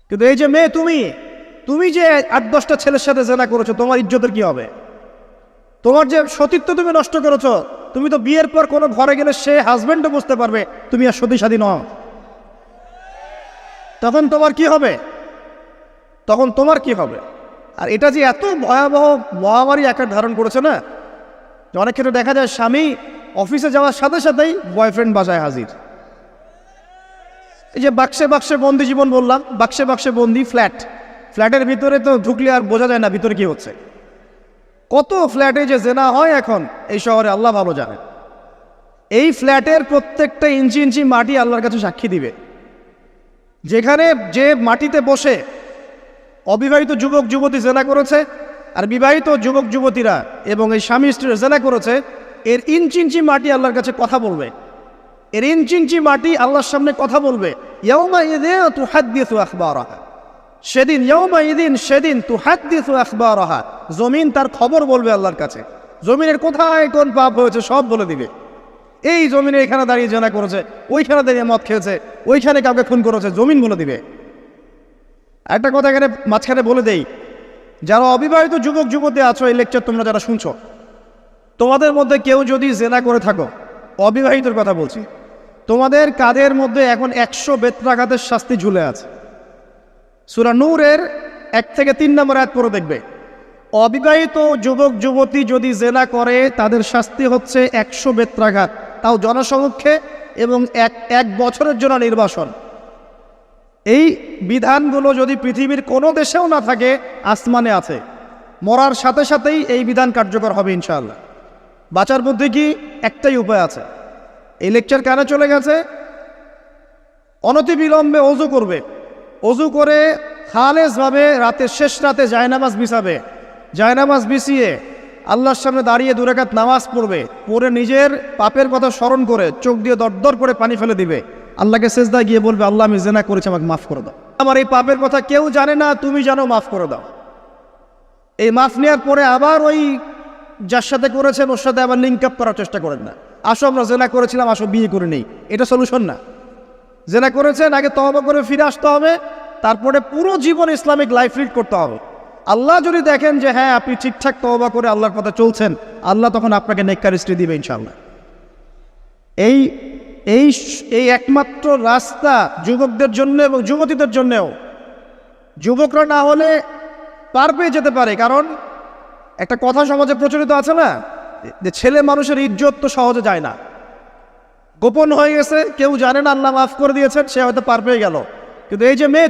কিন্তু এই যে মেয়ে, তুমি যে 8-10টা ছেলের সাথে জেনা করেছো, তোমার ইজ্জতের কি হবে? তোমার যে সতীত্ব তুমি নষ্ট করেছো। তুমি তো বিয়ের পর কোনো ঘরে গেলে সে হাজবেন্ডও বুঝতে পারবে তুমি আর সতী সাথী নও। তখন তোমার কি হবে? আর এটা যে এত ভয়াবহ মহামারী আকার ধারণ করেছে না, যে অনেক ক্ষেত্রে দেখা যায় স্বামী অফিসে যাওয়ার সাথে সাথেই বয়ফ্রেন্ড বাসায় হাজির। এই যে বাক্সে বাক্সে বন্দি জীবন বললাম, বাক্সে বাক্সে বন্দি ফ্ল্যাটের ভিতরে তো ঢুকলে আর বোঝা যায় না ভিতরে কি হচ্ছে। কত ফ্ল্যাটে যে জেনা হয় এখন এই শহরে, আল্লাহ ভালো জানেন। এই ফ্ল্যাটের প্রত্যেকটা ইঞ্চি ইঞ্চি মাটি আল্লাহর কাছে সাক্ষী দিবে। যেখানে যে মাটিতে বসে অবিবাহিত যুবক যুবতী জেনা করেছে আর বিবাহিত যুবক যুবতীরা এবং এই স্বামী স্ত্রীরা জেনা করেছে, এর ইঞ্চি ইঞ্চি মাটি আল্লাহর কাছে কথা বলবে। এর ইঞ্চি ইঞ্চি মাটি আল্লাহর সামনে কথা বলবে। ইয়াউমাইযিন তুহাদ্দিসু আখবারাহা, সেদিন তুহাদ্দিসু আখবারাহা, জমিন তার খবর বলবে আল্লাহর কাছে। জমিনের কোথায় কোন পাপ হয়েছে সব বলে দিবে। এই জমিনে এখানে দাঁড়িয়ে জেনা করেছে, ওইখানে দাঁড়িয়ে মদ খেয়েছে, ওইখানে কাউকে খুন করেছে, জমিন বলে দিবে। একটা কথা এখানে মাঝখানে বলে দেই, যারা অবিবাহিত যুবক যুবতী আছো, এই লেকচার তোমরা যারা শুনছো, তোমাদের মধ্যে কেউ যদি জেনা করে থাকো, অবিবাহিতর কথা বলছি, তোমাদের কাঁধের মধ্যে এখন 100 বেত্রাঘাতের শাস্তি ঝুলে আছে। সূরা নূরের 1 থেকে 3 নম্বর আয়াত পড়ে দেখবে, অবিবাহিত যুবক যুবতী যদি জেনা করে তাদের শাস্তি হচ্ছে 100 বেত্রাঘাত, তাও জনসমক্ষে, এবং এক বছরের জন্য নির্বাসন। এই বিধানগুলো যদি পৃথিবীর কোনো দেশেও না থাকে, আসমানে আছে। মরার সাথে সাথেই এই বিধান কার্যকর হবে ইনশাআল্লাহ। বাঁচার মধ্যে কি একটাই উপায় আছে। এই লেকচার কানে চলে গেছে, অনতিবিলম্বে অজু করবে। অজু করে খালেসভাবে রাতের শেষ রাতে জায়নামাজ বিছাবে। জায়নামাজ বিছিয়ে আল্লাহর সামনে দাঁড়িয়ে 2 রাকাত নামাজ পড়বে। পড়ে নিজের পাপের কথা স্মরণ করে চোখ দিয়ে দরদর করে পানি ফেলে দিবে। আল্লাহকে সেজদায় গিয়ে বলবে, আল্লাহ আমি জেনা করেছি, আমাকে মাফ করে দাও। আমার এই পাপের কথা কেউ জানে না, তুমি জানো, মাফ করে দাও। এই মাফ নেওয়ার পরে আবার ওই যার সাথে করেছেন ওর সাথে আবার লিঙ্ক আপ করার চেষ্টা করেন না। আসো আমরা জেনা করেছিলাম, আসো বিয়ে করে নেই, এটা সলিউশন না। জেনা করেছেন, আগে তওবা করে ফিরে আসতে হবে, তারপরে পুরো জীবন ইসলামিক লাইফ লিড করতে হবে। আল্লাহ যদি দেখেন যে হ্যাঁ আপনি ঠিকঠাক তওবা করে আল্লাহর পথে চলছেন, আল্লাহ তখন আপনাকে নেককার স্ত্রী দিবে ইনশাআল্লাহ। এই এই এই একমাত্র রাস্তা যুবকদের জন্য এবং যুবতীদের জন্যও। যুবকরা না হলে পার পেয়ে যেতে পারে, কারণ একটা কথা সমাজে প্রচলিত আছে না, যে ছেলে মানুষের ইজ্জত তো সহজে যায় না, গোপন হয়ে গেছে, কেউ জানে না, আল্লাহ মাফ করে দিয়েছেন, সে হয়তো পার পেয়ে গেল। কিন্তু এই যে মেয়ে,